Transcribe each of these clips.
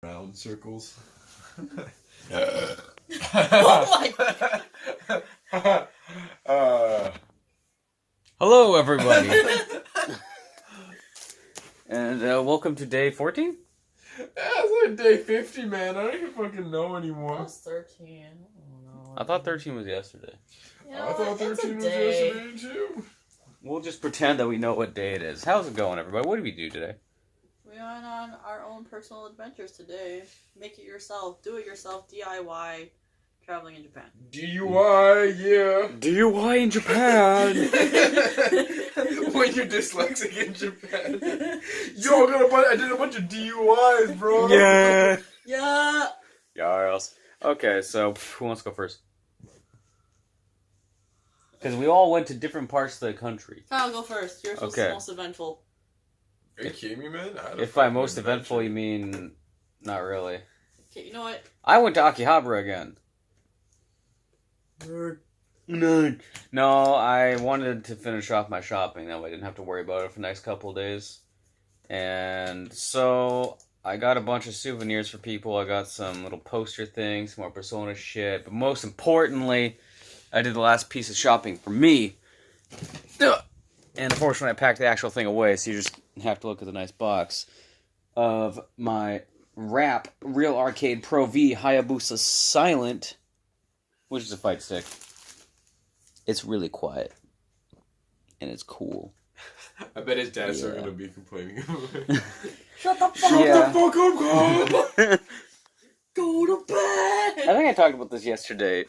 Round circles. Oh my! Hello, everybody, and welcome to day 14. It's like day 50, man. I don't even fucking know anymore. That was 13. I don't know. I thought 13 was yesterday. I thought 13 was yesterday too. We'll just pretend that we know what day it is. How's it going, everybody? What did we do today? We went on our own personal adventures today. Make it yourself, do it yourself, DIY, traveling in Japan. DUI, yeah. DUI in Japan. When you're dyslexic in Japan. Yo, I did a bunch of DUIs, bro. Yeah. Yeah. Yes. Okay, so who wants to go first? Because we all went to different parts of the country. I'll go first. Yours was the most eventful. Are you kidding me, man? If by most eventful you mean not really. Okay, you know what? I went to Akihabara again. Nerd. No, I wanted to finish off my shopping. That way I didn't have to worry about it for the next couple of days. And so I got a bunch of souvenirs for people. I got some little poster things, some more Persona shit. But most importantly, I did the last piece of shopping for me. And unfortunately, I packed the actual thing away, so you just have to look at the nice box of my Wrap Real Arcade Pro V Hayabusa Silent, which is a fight stick. It's really quiet. And it's cool. I bet his dad's still gonna be complaining. Shut the fuck up, Carl! Go to bed! I think I talked about this yesterday.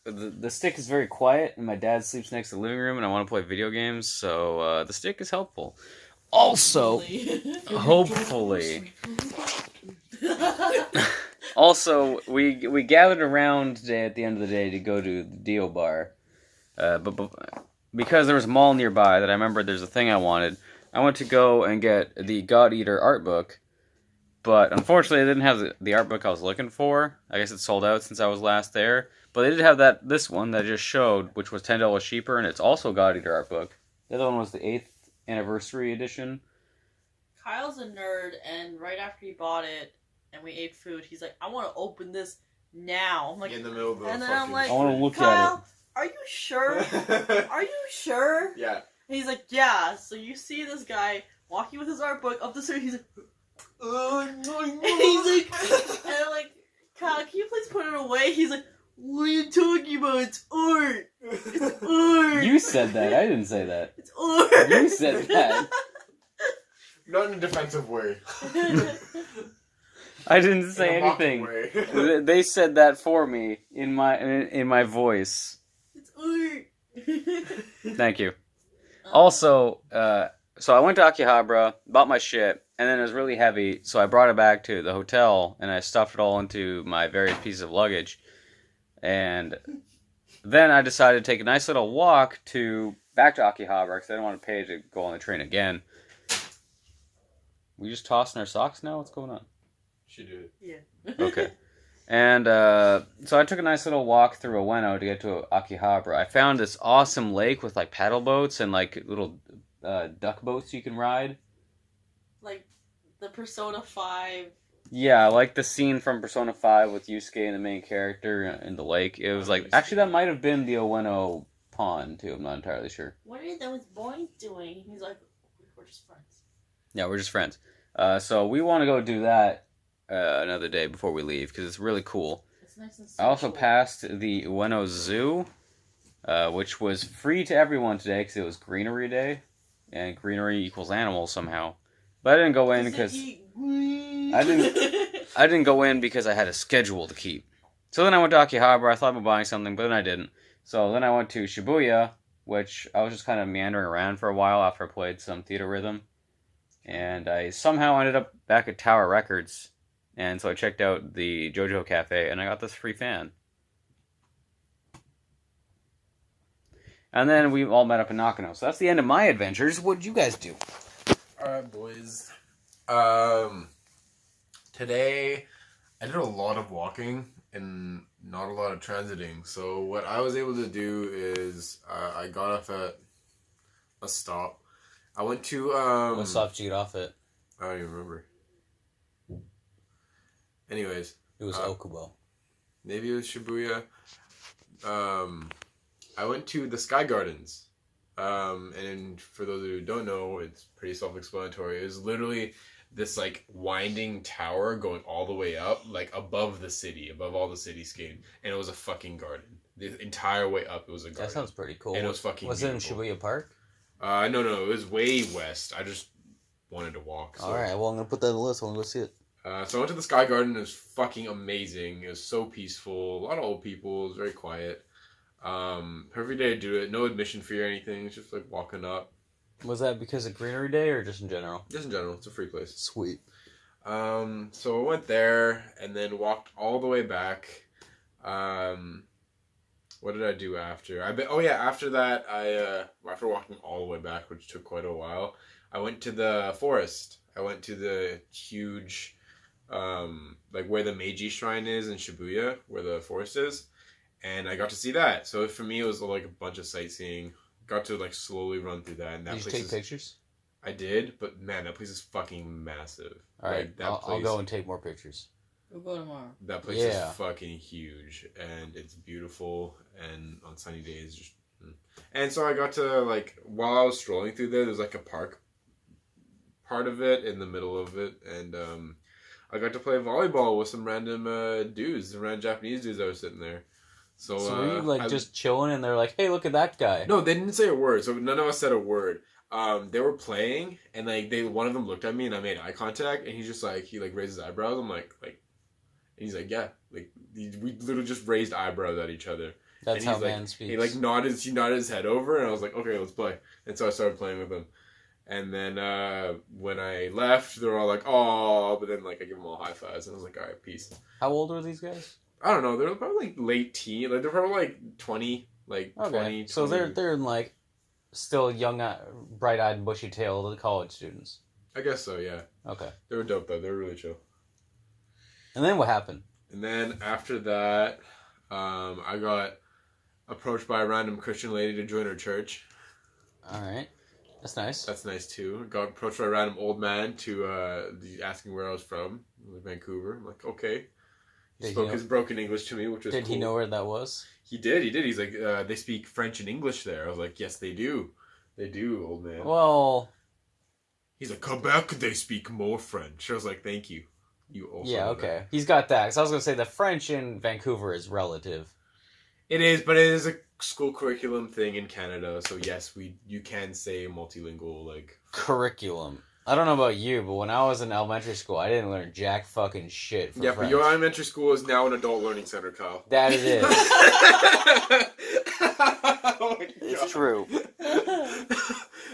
The stick is very quiet, and my dad sleeps next to the living room, and I want to play video games, so the stick is helpful. Also, hopefully... Also, we gathered around today at the end of the day to go to the Dio Bar. But because there was a mall nearby that I remembered there's a thing I wanted, I went to go and get the God Eater art book. But unfortunately, I didn't have the art book I was looking for. I guess it sold out since I was last there. But they did have this one that I just showed, which was $10 cheaper, and it's also God Eater art book. The other one was the 8th anniversary edition. Kyle's a nerd, and right after he bought it, and we ate food, he's like, I want to open this now. I'm like, in the middle of the and then I'm like, I want to look Kyle, at are you sure? Are you sure? Yeah. And he's like, yeah. So you see this guy walking with his art book up the stairs. He's like, and he's like, and I'm like, Kyle, can you please put it away? He's like, what are you talking about? It's art. It's art. You said that. I didn't say that. It's art. You said that. Not in a defensive way. I didn't say anything. They said that for me in my voice. It's art. Thank you. Also, so I went to Akihabara, bought my shit, and then it was really heavy, so I brought it back to the hotel, and I stuffed it all into my various pieces of luggage. And then I decided to take a nice little walk back to Akihabara, because I didn't want to pay to go on the train again. We just tossing our socks now? What's going on? She did. Yeah. Okay. And so I took a nice little walk through Ueno to get to Akihabara. I found this awesome lake with like paddle boats and like little duck boats you can ride. Like the Persona 5. Yeah, I like the scene from Persona 5 with Yusuke and the main character in the lake. It was like, actually that might have been the Ueno pond too, I'm not entirely sure. What are those boys doing? He's like, we're just friends. Yeah, we're just friends. So we want to go do that another day before we leave, because it's really cool. It's nice and I also passed the Ueno Zoo, which was free to everyone today because it was Greenery Day, and greenery equals animals somehow. But I didn't go in because I didn't go in because I had a schedule to keep. So then I went to Akihabara. I thought about buying something, but then I didn't. So then I went to Shibuya, which I was just kind of meandering around for a while after I played some Theater Rhythm, and I somehow ended up back at Tower Records. And so I checked out the JoJo Cafe, and I got this free fan. And then we all met up in Nakano. So that's the end of my adventures. What did you guys do? Alright, boys. Today, I did a lot of walking and not a lot of transiting. So what I was able to do is I got off at a stop. I went to... What stop did you get off at? I don't even remember. Anyways, It was Okubo. maybe it was Shibuya. I went to the Sky Gardens. And for those who don't know, it's pretty self-explanatory. It was literally this like winding tower going all the way up, like above the city, above all the cityscape, and it was a fucking garden. The entire way up, it was a garden. That sounds pretty cool. And it was fucking Was beautiful. it in Shibuya Park? No, it was way west. I just wanted to walk. So. All right, well, I'm going to put that on the list. I want to go see it. So I went to the Sky Garden. It was fucking amazing. It was so peaceful. A lot of old people. It was very quiet. Every day I do it. No admission fee or anything. It's just like walking up. Was that because of Greenery Day or just in general? Just in general. It's a free place. Sweet. So I went there and then walked all the way back. What did I do after? After that, after walking all the way back, which took quite a while, I went to the forest. I went to the huge, like where the Meiji Shrine is in Shibuya, where the forest is, and I got to see that. So for me, it was like a bunch of sightseeing. Got to like slowly run through that. And that Did you take pictures? I did, but man, that place is fucking massive. All right, Like, I'll go and take more pictures. We'll go tomorrow. That place is fucking huge, and it's beautiful, and on sunny days, just... And so I got to, like, while I was strolling through there's, like, a park part of it, in the middle of it, and, I got to play volleyball with some random, dudes, some random Japanese dudes that were sitting there. So were you, like, just chilling, and they're like, hey, look at that guy? No, they didn't say a word, so none of us said a word. They were playing, and, like, one of them looked at me, and I made eye contact, and he raised his eyebrows. I'm like... And he's like, yeah, like we literally just raised eyebrows at each other. That's how man man speaks. He nodded his head over, and I was like, okay, let's play. And so I started playing with him. And then when I left, they were all like, oh, but then like I give them all high fives, and I was like, all right, peace. How old were these guys? I don't know. They're probably like late teen. Like they're probably like 20, like okay. 20. So they're in like still young, bright-eyed, bushy-tailed college students. I guess so. Yeah. Okay. They were dope though. They were really chill. And then what happened? And then after that, I got approached by a random Christian lady to join her church. All right. That's nice. That's nice too. Got approached by a random old man to asking where I was from. Vancouver. I'm like, okay. He spoke his broken English to me, which was cool. Did he know where that was? He did. He's like, they speak French and English there. I was like, yes, they do. They do, old man. Well... He's like, Quebec, they speak more French. I was like, thank you. You also yeah, okay. That. He's got that. Because I was going to say the French in Vancouver is relative. It is, but it is a school curriculum thing in Canada. So yes, you can say multilingual, like... Curriculum. I don't know about you, but when I was in elementary school, I didn't learn jack fucking shit from French. But your elementary school is now an adult learning center, Kyle. That it is. Oh it's true.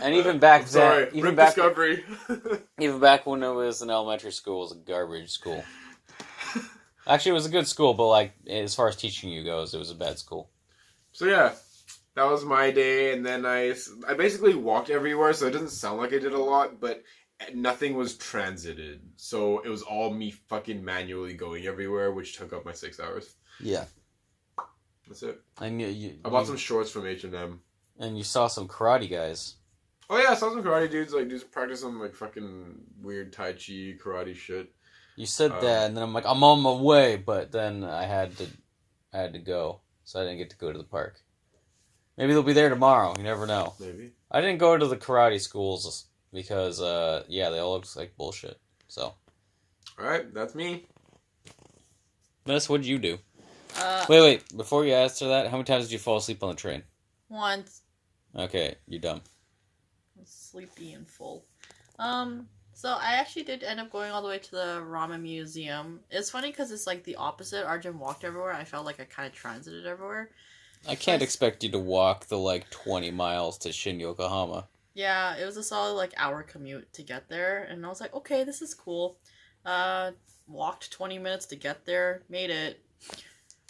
And even back then, Discovery. Even back when it was in elementary school, it was a garbage school. Actually, it was a good school, but like as far as teaching you goes, it was a bad school. So yeah, that was my day, and then I basically walked everywhere, so it doesn't sound like I did a lot, but nothing was transited, so it was all me fucking manually going everywhere, which took up my 6 hours. Yeah, that's it. And I bought some shorts from H&M, and you saw some karate guys. Oh yeah, I saw some karate dudes like just practice some like fucking weird Tai Chi karate shit. You said that, and then I'm like, I'm on my way, but then I had to go, so I didn't get to go to the park. Maybe they'll be there tomorrow. You never know. Maybe. I didn't go to the karate schools because, they all look like bullshit. So. All right, that's me. Miss, what'd you do? Wait. Before you answer that, how many times did you fall asleep on the train? Once. Okay, you're dumb. I'm sleepy and full. So I actually did end up going all the way to the ramen museum. It's funny because it's like the opposite. Arjun walked everywhere. I felt like I kind of transited everywhere. I can't expect you to walk the, 20 miles to Shin Yokohama. Yeah, it was a solid, hour commute to get there. And I was like, okay, this is cool. Walked 20 minutes to get there. Made it.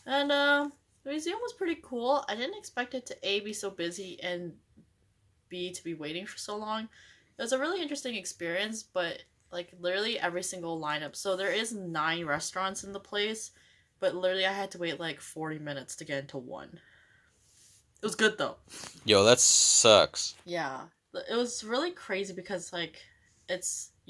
And, the museum was pretty cool. I didn't expect it to, A, be so busy, and B, to be waiting for so long. It was a really interesting experience, but, literally every single lineup. So there is 9 restaurants in the place, but literally I had to wait, 40 minutes to get into one. It was good, though. Yo, that sucks. Yeah. It was really crazy because,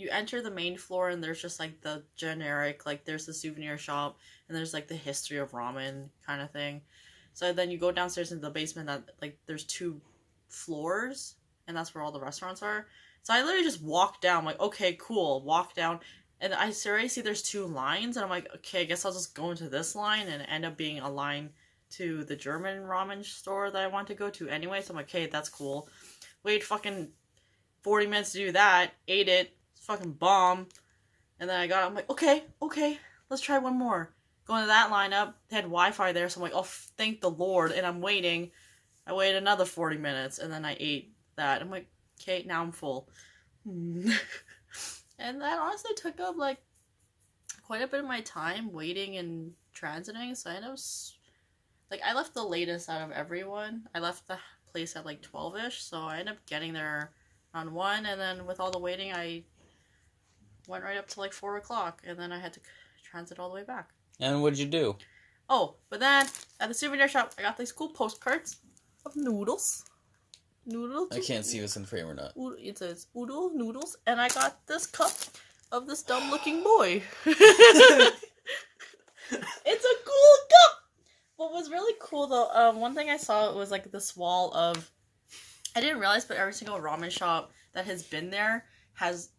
you enter the main floor and there's just like the generic, like there's the souvenir shop and there's like the history of ramen kind of thing. So then you go downstairs into the basement that like there's 2 floors and that's where all the restaurants are. So I literally just walked down, I'm like, okay, cool, walk down. And I already see there's 2 lines and I'm like, okay, I guess I'll just go into this line and end up being a line to the German ramen store that I want to go to anyway. So I'm like, okay, that's cool. Wait fucking 40 minutes to do that, ate it, fucking bomb. And then I'm like, okay, let's try one more. Going to that lineup, they had Wi-Fi there, so I'm like, oh, thank the Lord. And I'm waiting. I waited another 40 minutes, and then I ate that. I'm like, okay, now I'm full. And that honestly took up, like, quite a bit of my time waiting and transiting, so I ended up, like, I left the latest out of everyone. I left the place at, like, 12-ish, so I ended up getting there on 1, and then with all the waiting, I went right up to, like, 4 o'clock, and then I had to transit all the way back. And what'd you do? Oh, but then, at the souvenir shop, I got these cool postcards of noodles. Noodles. I can't see if it's in frame or not. It says noodles, and I got this cup of this dumb-looking boy. It's a cool cup! What was really cool, though, one thing I saw was, like, this wall of... I didn't realize, but every single ramen shop that has been there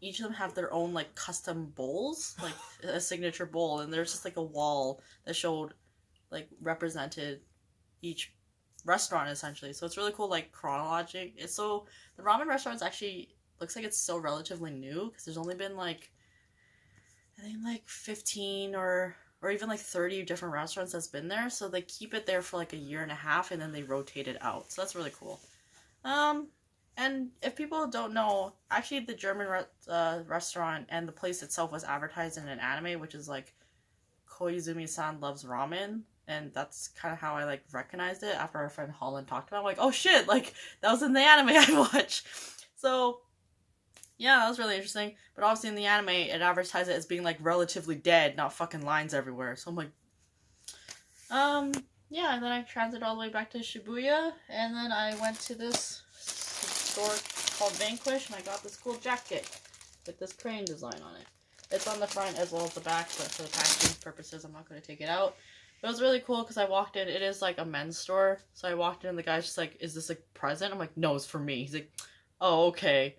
each of them have their own, like, custom bowls, like, a signature bowl, and there's just, like, a wall that showed, like, represented each restaurant, essentially. So it's really cool, like, chronologic. The ramen restaurants actually looks like it's still relatively new, because there's only been, like, I think, like, 15 or even, like, 30 different restaurants that's been there, so they keep it there for, like, a year and a half, and then they rotate it out. So that's really cool. And if people don't know, actually the German restaurant and the place itself was advertised in an anime, which is like Koizumi-san Loves Ramen, and that's kind of how I like recognized it after our friend Holland talked about it. I'm like, oh shit, like that was in the anime I watched. So yeah, that was really interesting. But obviously in the anime it advertised it as being like relatively dead, not fucking lines everywhere. So I'm like, yeah, and then I transited all the way back to Shibuya, and then I went to this store called Vanquish, and I got this cool jacket with this crane design on it. It's on the front as well as the back, but for the packaging purposes, I'm not going to take it out. It was really cool because I walked in. It is like a men's store, so I walked in, and the guy's just like, "Is this a present?" I'm like, "No, it's for me." He's like, "Oh, okay."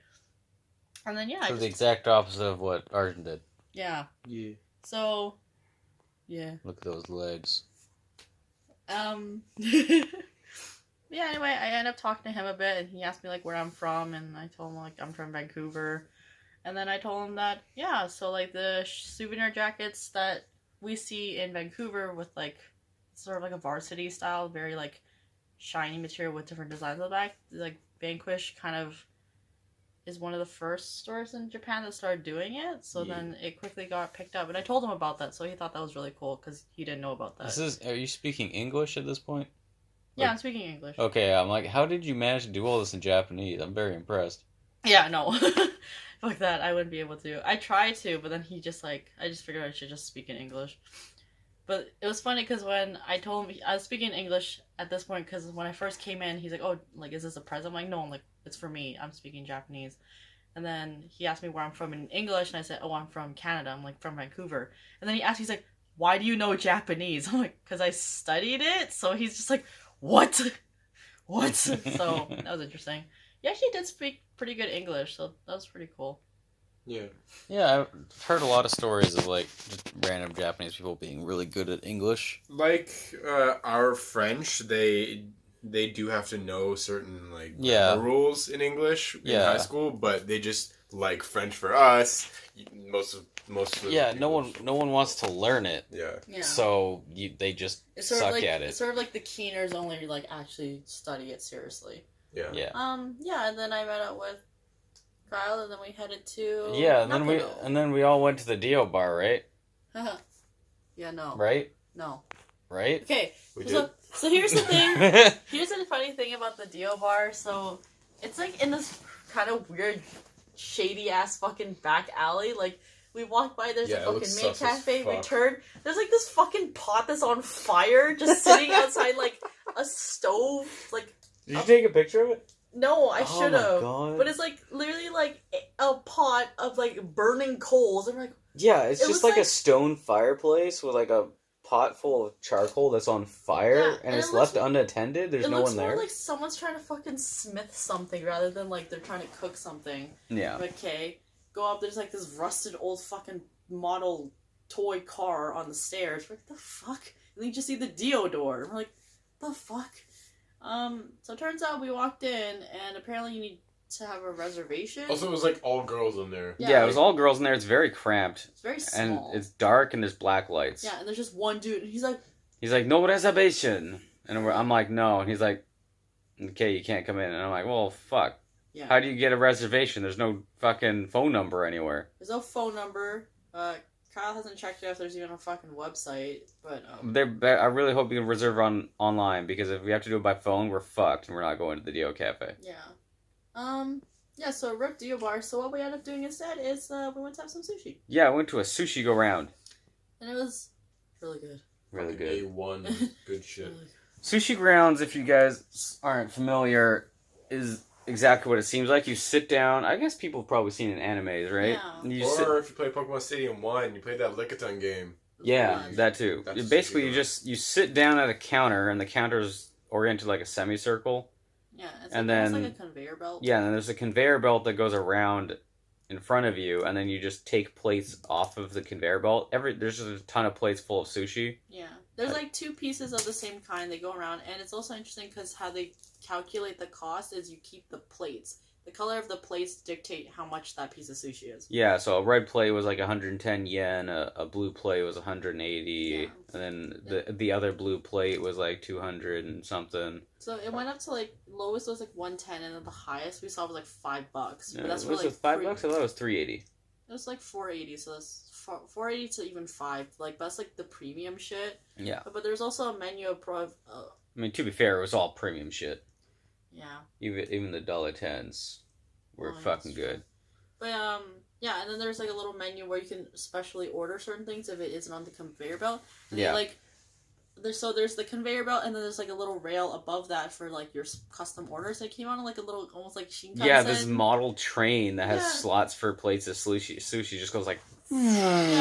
And then yeah, So the exact opposite of what Arjun did. Yeah. Yeah. So, yeah. Look at those legs. Yeah, anyway, I ended up talking to him a bit, and he asked me, like, where I'm from, and I told him, like, I'm from Vancouver, and then I told him that, yeah, so, like, the souvenir jackets that we see in Vancouver with, like, sort of like a varsity style, very, like, shiny material with different designs on the back, like, Vanquish kind of is one of the first stores in Japan that started doing it, so then it quickly got picked up, and I told him about that, so he thought that was really cool, because he didn't know about that. Are you speaking English at this point? Yeah, I'm speaking English. Okay, I'm like, how did you manage to do all this in Japanese? I'm very impressed. Yeah, no. Fuck that, I wouldn't be able to. I tried to, but then he just, like, I just figured I should just speak in English. But it was funny, because when I told him, I was speaking English at this point, because when I first came in, he's like, oh, like, is this a present? I'm like, no, I'm like, it's for me. I'm speaking Japanese. And then he asked me where I'm from in English, and I said, oh, I'm from Canada. I'm, like, from Vancouver. And then he asked me, he's like, why do you know Japanese? I'm like, because I studied it? So he's just like, what? What? So, that was interesting. He actually did speak pretty good English, so that was pretty cool. Yeah. Yeah, I've heard a lot of stories of, like, just random Japanese people being really good at English. Like, our French, they do have to know certain, like, rules in English in high school, but they just, like, French for us, most of the no one wants to learn it. Yeah. So they just suck at it. It's sort of like the keeners only, like, actually study it seriously. Yeah. Yeah, and then I met up with Kyle, and then we headed to... Yeah, and then we all went to the Dio Bar, right? Yeah, no. Right? No. Right? Okay, We did. so here's the thing. Here's the funny thing about the Dio Bar. So, it's like in this kind of weird, shady-ass fucking back alley. Like, we walked by, there's a fucking main cafe, we turn, there's like this fucking pot that's on fire, just sitting outside like a stove, like... Did you take a picture of it? No, I Oh should my have. God. But it's like literally like a pot of like burning coals. I'm like, Yeah, it's It just was like a like- stone fireplace with like a pot full of charcoal that's on fire, Yeah, and and it's it looks- left unattended. There's it no looks one more there. like someone's trying to fucking smith something rather than like they're trying to cook something. Yeah. Okay, go up. There's like this rusted old fucking model toy car on the stairs. We're like, the fuck? And then you just see the Dio door. We're like, the fuck? So it turns out we walked in, and apparently you need to have a reservation. Also, it was like all girls in there. Yeah, Yeah, it like- was all girls in there. It's very cramped, It's very and small. it's dark, and there's black lights. Yeah, and there's just one dude, and he's like, He's like, no reservation, and I'm like, no, and he's like, okay, you can't come in, and I'm like, well, fuck. yeah. How do you get a reservation? There's no fucking phone number anywhere. There's no phone number. Kyle hasn't checked if there's even a fucking website, but I really hope you can reserve online, because if we have to do it by phone, we're fucked, and we're not going to the Dio Cafe. yeah. Yeah, so Rip Dio Bar. So what we ended up doing instead is we went to have some sushi, Yeah, I went to a sushi go round. and it was really good. Really Fucking good. A1. Good shit. Really good. Sushi grounds, if you guys aren't familiar, is exactly what it seems like. You sit down. I guess people have probably seen it in animes, right? Yeah. And you Or sit, if you play Pokemon Stadium 1, you play that Lickitung game. It was yeah, fun. that too. That's Basically, sushi you sit down at a counter, and the counter's oriented like a semicircle. Yeah, it's and like, almost then- like a conveyor belt. Yeah, and then there's a conveyor belt that goes around in front of you, and then you just take plates off of the conveyor belt. There's just a ton of plates full of sushi. Yeah. There's like two pieces of the same kind. They go around, and it's also interesting because how they calculate the cost is you keep the plates. The color of the plates dictate how much that piece of sushi is. Yeah, so a red plate was like 110 yen, a blue plate was 180, Yeah. and then the other blue plate was like 200 and something. So it went up to like lowest was like 110, and then the highest we saw was like $5. But that's for was like it $5? I thought it was 380. It was like 480, so that's 480 to even 5. Like that's like the premium shit. Yeah. But there's also a menu of I mean, to be fair, it was all premium shit. yeah. Even the $10s were Oh, fucking that's true. good. But yeah, and then there's like a little menu where you can specially order certain things if it isn't on the conveyor belt. And Yeah. they, like there's the conveyor belt, and then there's like a little rail above that for like your custom orders. They came on like a little almost like Shinkansen. Yeah, this model train that has Yeah. slots for plates of sushi. Sushi just goes like. Yeah,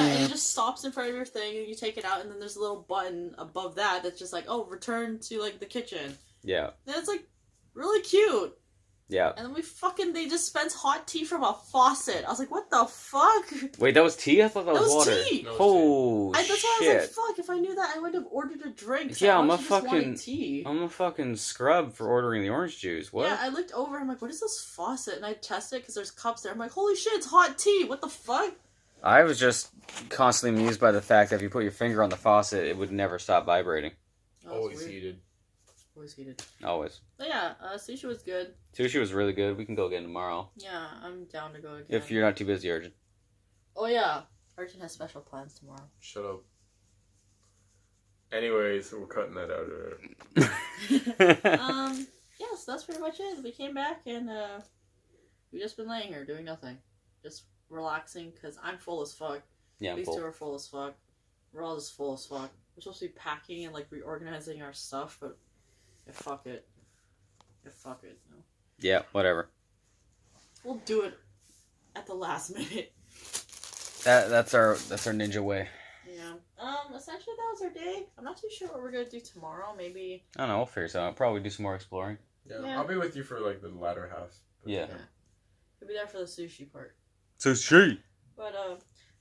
and it just stops in front of your thing, and you take it out, and then there's a little button above that that's just like, oh, return to like the kitchen. Yeah, And it's like really cute. yeah. And then they dispense hot tea from a faucet. I was like, what the fuck? Wait, that was tea? I thought that was was water. tea! No, it's Oh, That's why I shit. was like, fuck, if I knew that, I would have ordered a drink. Yeah, I I'm a honestly just wanted fucking- tea. I'm a fucking scrub for ordering the orange juice. What? Yeah, I looked over, I'm like, what is this faucet? And I tested it because there's cups there. I'm like, holy shit, it's hot tea. What the fuck? I was just constantly amused by the fact that if you put your finger on the faucet, it would never stop vibrating. Oh, that's Always weird. heated. Always heated. Always. But yeah, sushi was good. Sushi was really good. We can go again tomorrow. Yeah, I'm down to go again. If you're not too busy, Arjun. Oh yeah, Arjun has special plans tomorrow. Shut up. Anyways, we're cutting that out of there. Yeah, so that's pretty much it. We came back and we just been laying here doing nothing, just relaxing because I'm full as fuck. Yeah, I'm These full. two are full as fuck. We're all just full as fuck. We're supposed to be packing and like reorganizing our stuff, but fuck it. Fuck it. No. Yeah, whatever. We'll do it at the last minute. That's our ninja way. Yeah. Essentially that was our day. I'm not too sure what we're gonna do tomorrow. Maybe. I don't know. We'll figure it out. Probably do some more exploring. Yeah. I'll be with you for like the latter half. Yeah. We'll be there for the sushi part. Sushi. But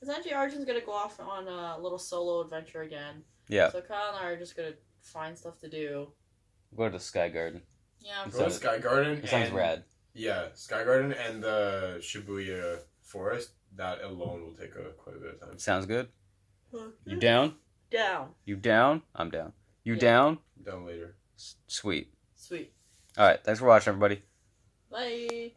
essentially Arjun's gonna go off on a little solo adventure again. Yeah. So Kyle and I are just gonna find stuff to do. Go to the Sky Garden. Yeah. Go to Sky Garden. It sounds and- rad. Yeah, Sky Garden and the Shibuya Forest. That alone will take quite a bit of time. Sounds good. You down? Down. You down? I'm down. You Yeah. down? Done later. Sweet. Sweet. All right. Thanks for watching, everybody. Bye.